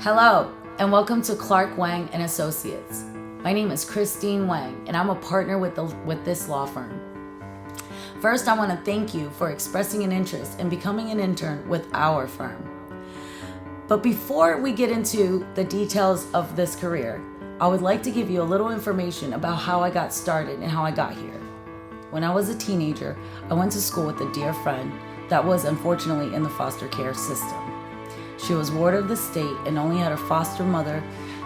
Hello, and welcome to Clark, Wang & Associates. My name is Christine Wang, and I'm a partner with this law firm. First, I want to thank you for expressing an interest in becoming an intern with our firm. But before we get into the details of this career, I would like to give you a little information about how I got started and how I got here. When I was a teenager, I went to school with a dear friend that was unfortunately in the foster care system. She was ward of the state and only had her foster mother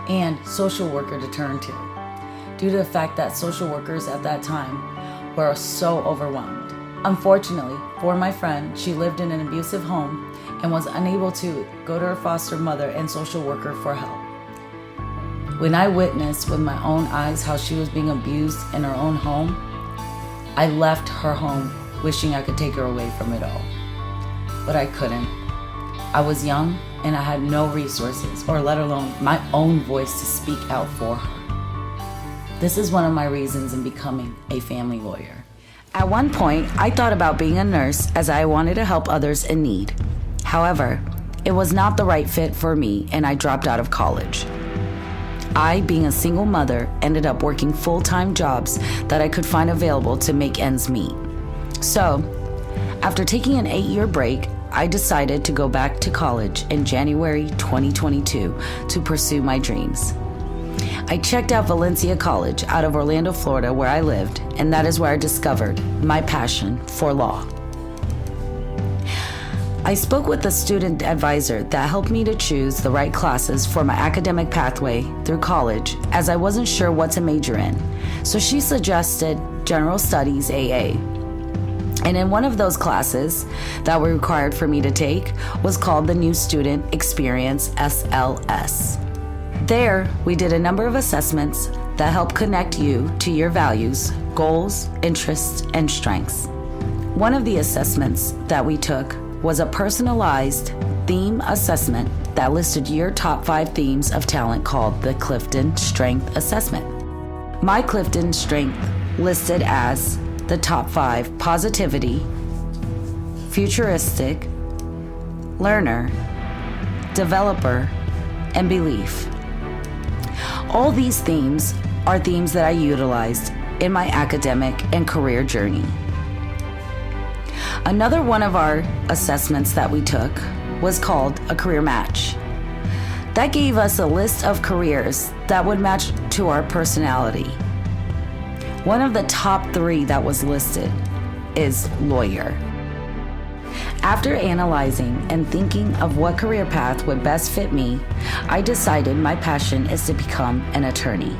and social worker to turn to, due to the fact that social workers at that time were so overwhelmed. Unfortunately for my friend, she lived in an abusive home and was unable to go to her foster mother and social worker for help. When I witnessed with my own eyes how she was being abused in her own home, I left her home wishing I could take her away from it all. But I couldn't. I was young and I had no resources, or let alone my own voice to speak out for her. This is one of my reasons in becoming a family lawyer. At one point, I thought about being a nurse as I wanted to help others in need. However, it was not the right fit for me and I dropped out of college. I, being a single mother, ended up working full-time jobs that I could find available to make ends meet. So, after taking an 8-year break, I decided to go back to college in January 2022 to pursue my dreams. I checked out Valencia College out of Orlando, Florida, where I lived, and that is where I discovered my passion for law. I spoke with a student advisor that helped me to choose the right classes for my academic pathway through college, as I wasn't sure what to major in. So she suggested General Studies AA. And in one of those classes that were required for me to take was called the New Student Experience SLS. There, we did a number of assessments that help connect you to your values, goals, interests, and strengths. One of the assessments that we took was a personalized theme assessment that listed your top 5 themes of talent called the Clifton Strength Assessment. My Clifton Strength listed as the top 5: positivity, futuristic, learner, developer, and belief. All these themes are themes that I utilized in my academic and career journey. Another one of our assessments that we took was called a career match. That gave us a list of careers that would match to our personality. One of the top 3 that was listed is lawyer. After analyzing and thinking of what career path would best fit me, I decided my passion is to become an attorney.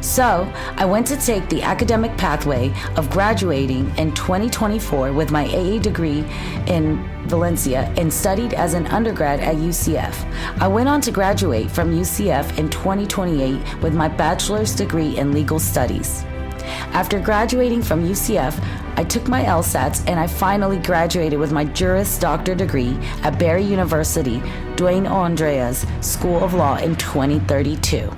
So, I went to take the academic pathway of graduating in 2024 with my AA degree in Valencia and studied as an undergrad at UCF. I went on to graduate from UCF in 2028 with my bachelor's degree in legal studies. After graduating from UCF, I took my LSATs and I finally graduated with my Juris Doctor degree at Barry University, Dwayne Andreas School of Law in 2032.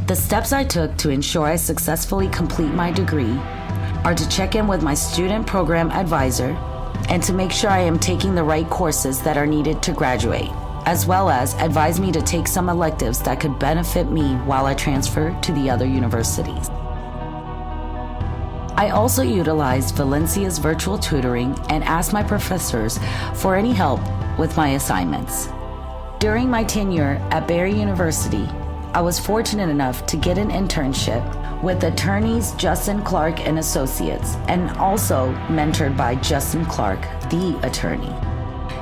The steps I took to ensure I successfully complete my degree are to check in with my student program advisor and to make sure I am taking the right courses that are needed to graduate, as well as advise me to take some electives that could benefit me while I transfer to the other universities. I also utilized Valencia's virtual tutoring and asked my professors for any help with my assignments. During my tenure at Barry University, I was fortunate enough to get an internship with attorneys Justin Clark and Associates, and also mentored by Justin Clark, the attorney.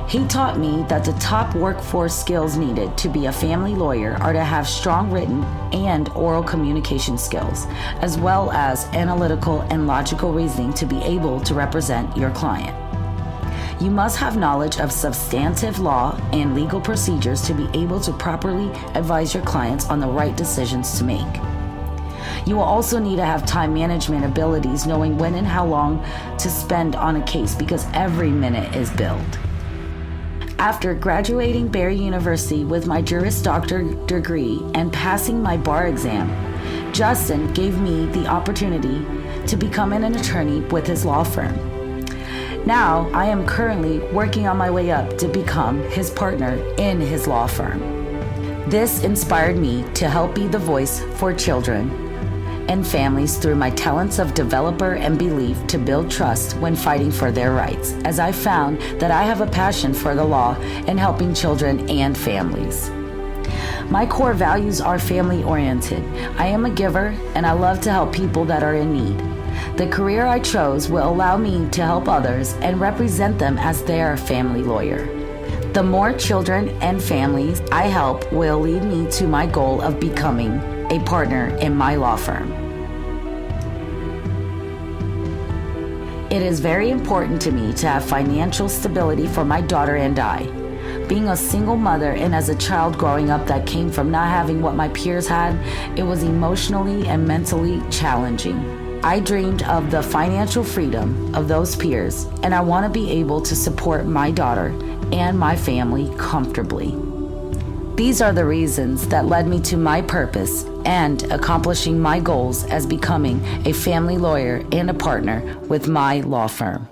He taught me that the top workforce skills needed to be a family lawyer are to have strong written and oral communication skills, as well as analytical and logical reasoning to be able to represent your client. You must have knowledge of substantive law and legal procedures to be able to properly advise your clients on the right decisions to make. You will also need to have time management abilities, knowing when and how long to spend on a case because every minute is billed. After graduating Barry University with my Juris Doctor degree and passing my bar exam, Justin gave me the opportunity to become an attorney with his law firm. Now, I am currently working on my way up to become his partner in his law firm. This inspired me to help be the voice for children and families through my talents of developer and belief to build trust when fighting for their rights, as I found that I have a passion for the law and helping children and families. My core values are family-oriented. I am a giver, and I love to help people that are in need. The career I chose will allow me to help others and represent them as their family lawyer. The more children and families I help will lead me to my goal of becoming a partner in my law firm. It is very important to me to have financial stability for my daughter and I. Being a single mother and as a child growing up that came from not having what my peers had, it was emotionally and mentally challenging. I dreamed of the financial freedom of those peers, and I want to be able to support my daughter and my family comfortably. These are the reasons that led me to my purpose and accomplishing my goals as becoming a family lawyer and a partner with my law firm.